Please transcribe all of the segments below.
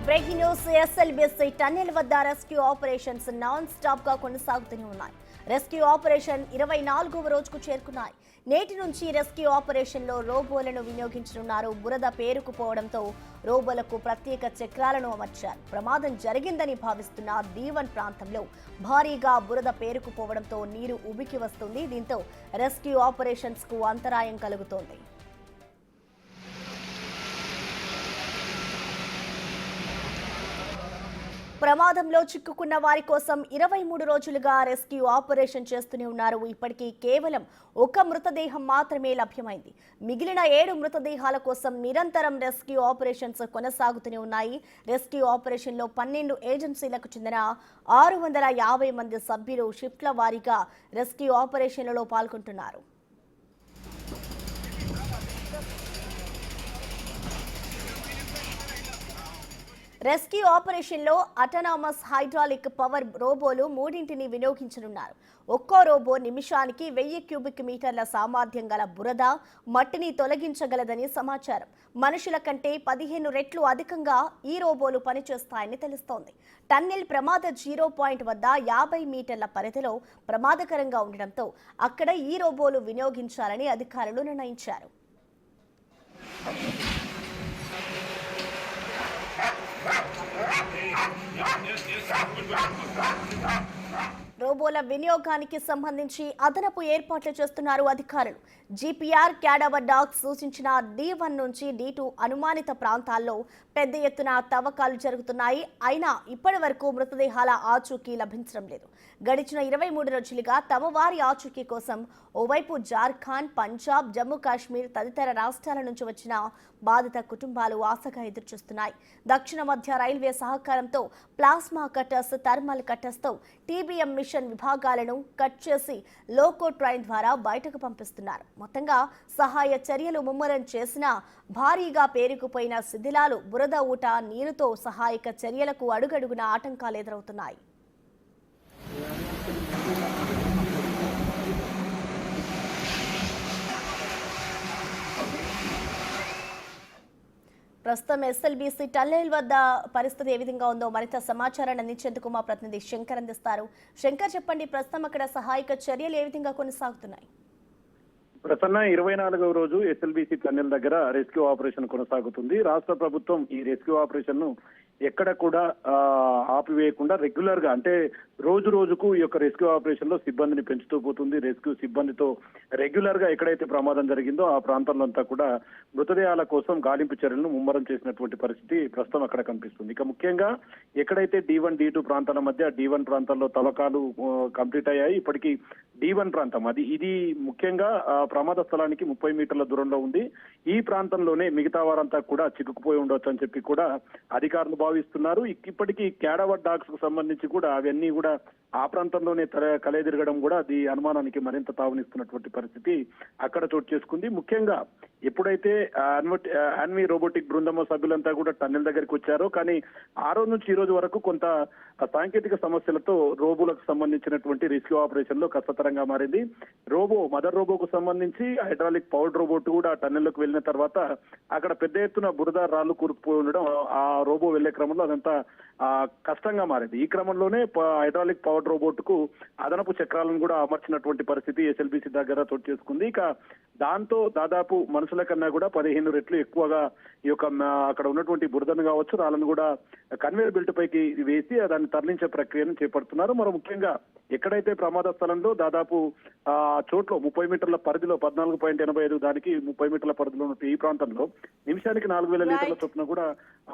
Breaking news SLBC tunnel వద్ద rescue operations non stop గా కొనసాగుతూనే ఉన్నాయి. రెస్క్యూ ఆపరేషన్ 24వ రోజుకు చేరుకున్నాయి. నేటి నుంచి రెస్క్యూ ఆపరేషన్ లో రోబోలను వినియోగించనున్నారు. బురద పేరుకుపోవడంతో రోబోలకు ప్రత్యేక చక్రాలను అమర్చారు. ప్రమాదం జరిగిందని భావిస్తున్న D1 ప్రాంతంలో భారీగా బురద పేరుకుపోవడంతో నీరు ఉబికి వస్తుంది. దీంతో రెస్క్యూ ఆపరేషన్స్ కు అంతరాయం కలుగుతోంది. ప్రమాదంలో చిక్కుకున్న వారి కోసం 23 రోజులుగా రెస్క్యూ ఆపరేషన్ చేస్తూనే ఉన్నారు. ఇప్పటికీ కేవలం ఒక మృతదేహం మాత్రమే లభ్యమైంది. మిగిలిన 7 మృతదేహాల కోసం నిరంతరం రెస్క్యూ ఆపరేషన్స్ కొనసాగుతూనే ఉన్నాయి. రెస్క్యూ ఆపరేషన్లో 12 ఏజెన్సీలకు చెందిన 650 మంది సభ్యులు షిఫ్ట్ల వారీగా రెస్క్యూ ఆపరేషన్లలో పాల్గొంటున్నారు. రెస్క్యూ ఆపరేషన్లో అటానమస్ హైడ్రాలిక్ పవర్ రోబోలు 3ని వినియోగించనున్నారు. ఒక్కో రోబో నిమిషానికి 1000 క్యూబిక్ మీటర్ల సామర్థ్యం గల బురద, మట్టిని తొలగించగలదని సమాచారం. మనుషుల కంటే 15 రెట్లు అధికంగా ఈ రోబోలు పనిచేస్తాయని తెలుస్తోంది. టన్నెల్ ప్రమాద 0 పాయింట్ వద్ద 50 మీటర్ల పరిధిలో ప్రమాదకరంగా ఉండడంతో అక్కడ ఈ రోబోలు వినియోగించాలని అధికారులు నిర్ణయించారు. రోబోల వినియోగానికి సంబంధించి అదనపు ఏర్పాట్లు చేస్తున్నారు అధికారులు. జీపీఆర్ క్యాడవర్ డాగ్స్ సూచించిన D1 నుంచి D2 అనుమానిత ప్రాంతాల్లో పెద్ద ఎత్తున తవ్వకాలు జరుగుతున్నాయి. అయినా ఇప్పటి వరకు మృతదేహాల ఆచూకీ లభించడం లేదు. గడిచిన 23 రోజులుగా తమ వారి ఆచూకీ కోసం ఓవైపు జార్ఖండ్, పంజాబ్, జమ్మూ కాశ్మీర్ తదితర రాష్ట్రాల నుంచి వచ్చిన బాధిత కుటుంబాలు ఆశగా ఎదురుచూస్తున్నాయి. దక్షిణ మధ్య రైల్వే సహకారంతో ప్లాస్మా కట్టర్స్, థర్మల్ కట్టర్స్తో TBM మిషన్ విభాగాలను కట్ చేసి లోకో ట్రైన్ ద్వారా బయటకు పంపిస్తున్నారు. మొత్తంగా సహాయ చర్యలు ముమ్మరం చేసినా భారీగా పేరుకుపోయిన శిథిలాలు, బురద ఊట, నీరుతో సహాయక చర్యలకు అడుగడుగున ఆటంకాలు ఎదురవుతున్నాయి. ప్రస్తుతం ఎస్ఎల్బీసీ టన్నెల్ వద్ద పరిస్థితి ఏ విధంగా ఉందో మరింత సమాచారాన్ని అందించేందుకు మా ప్రతినిధి శంకర్ అందిస్తారు. శంకర్, చెప్పండి, ప్రస్తుతం అక్కడ సహాయక చర్యలు ఏ విధంగా కొనసాగుతున్నాయి? ప్రసన్న 24వ రోజు ఎస్ఎల్బీసీ టన్నెల్ దగ్గర రెస్క్యూ ఆపరేషన్ కొనసాగుతుంది. రాష్ట్ర ప్రభుత్వం ఈ రెస్క్యూ ఆపరేషన్ ను ఎక్కడ కూడా ఆపివేయకుండా రెగ్యులర్ గా, అంటే రోజు రోజుకు ఈ యొక్క రెస్క్యూ ఆపరేషన్ లో సిబ్బందిని పెంచుతూ పోతుంది. రెస్క్యూ సిబ్బందితో రెగ్యులర్ గా ఎక్కడైతే ప్రమాదం జరిగిందో ఆ ప్రాంతంలో అంతా కూడా మృతదేహాల కోసం గాలింపు చర్యలను ముమ్మరం చేసినటువంటి పరిస్థితి ప్రస్తుతం అక్కడ కనిపిస్తుంది. ఇక ముఖ్యంగా ఎక్కడైతే D1, D2 ప్రాంతాల మధ్య D1 ప్రాంతాల్లో తవ్వకాలు కంప్లీట్ అయ్యాయి. ఇప్పటికీ D1 ప్రాంతం ఇది ముఖ్యంగా ప్రమాద స్థలానికి 30 మీటర్ల దూరంలో ఉంది. ఈ ప్రాంతంలోనే మిగతా వారంతా కూడా చిక్కుకుపోయి ఉండొచ్చు అని చెప్పి కూడా అధికారులు భావిస్తున్నారు. ఇప్పటికీ క్యాడవర్ డాగ్స్ కు సంబంధించి కూడా అవన్నీ కూడా ఆ ప్రాంతంలోనే కలెదిరగడం కూడా అది అనుమానానికి మరింత తావునిస్తున్నటువంటి పరిస్థితి అక్కడ చోటు చేసుకుంది. ముఖ్యంగా ఎప్పుడైతే అన్వి రోబోటిక్ బృందం సభ్యులంతా కూడా టన్నెల్ దగ్గరికి వచ్చారో, కానీ ఆ రోజు నుంచి ఈ రోజు వరకు కొంత సాంకేతిక సమస్యలతో రోబోలకు సంబంధించినటువంటి రెస్క్యూ ఆపరేషన్ లో కష్టతరంగా మారింది. మదర్ రోబోకు సంబంధించి హైడ్రాలిక్ పవర్ రోబోట్ కూడా టన్నెల్లోకి వెళ్ళిన తర్వాత అక్కడ పెద్ద ఎత్తున బురద రాళ్లు కూరుకుపోయి ఉండడం, ఆ రోబో వెళ్లే క్రమంలో అదంతా కష్టంగా మారింది. ఈ క్రమంలోనే హైడ్రాలిక్ పవర్ రోబోట్ కు అదనపు చక్రాలను కూడా అమర్చినటువంటి పరిస్థితి ఎస్ఎల్బీసీ దగ్గర చోటు చేసుకుంది. ఇక దాంతో దాదాపు మనుషుల కన్నా కూడా 15 రెట్లు ఎక్కువగా ఈ యొక్క అక్కడ ఉన్నటువంటి బురదను కావచ్చు, రాళ్ళను కూడా కన్వేయర్ బెల్ట్ పైకి వేసి దాన్ని తరలించే ప్రక్రియను చేపడుతున్నారు. మరో ముఖ్యంగా ఎక్కడైతే ప్రమాద స్థలంలో దాదాపు చోట్ల 30 మీటర్ల పరిధిలో 14.85 దానికి 30 మీటర్ల పరిధిలో ఉన్న ఈ ప్రాంతంలో నిమిషానికి 4000 లీటర్ల చొప్పున కూడా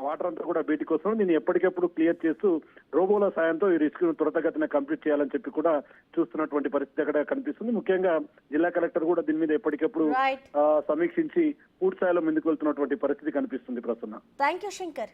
వాటర్ అంతా కూడా బయటికి వస్తుంది. దీన్ని ఎప్పటికెప్పుడు క్లియర్ చేస్తూ రోబోల సాయంతో ఈ రిస్క్ త్వరితగతిన కంప్లీట్ చేయాలని చెప్పి కూడా చూస్తున్నటువంటి పరిస్థితి అక్కడ కనిపిస్తుంది. ముఖ్యంగా జిల్లా కలెక్టర్ కూడా దీని మీద ఎప్పటికెప్పుడు సమీక్షించి పూర్తి స్థాయిలో ముందుకు వెళ్తున్నటువంటి పరిస్థితి కనిపిస్తుంది. ప్రసన్న, థాంక్యూ శంకర్.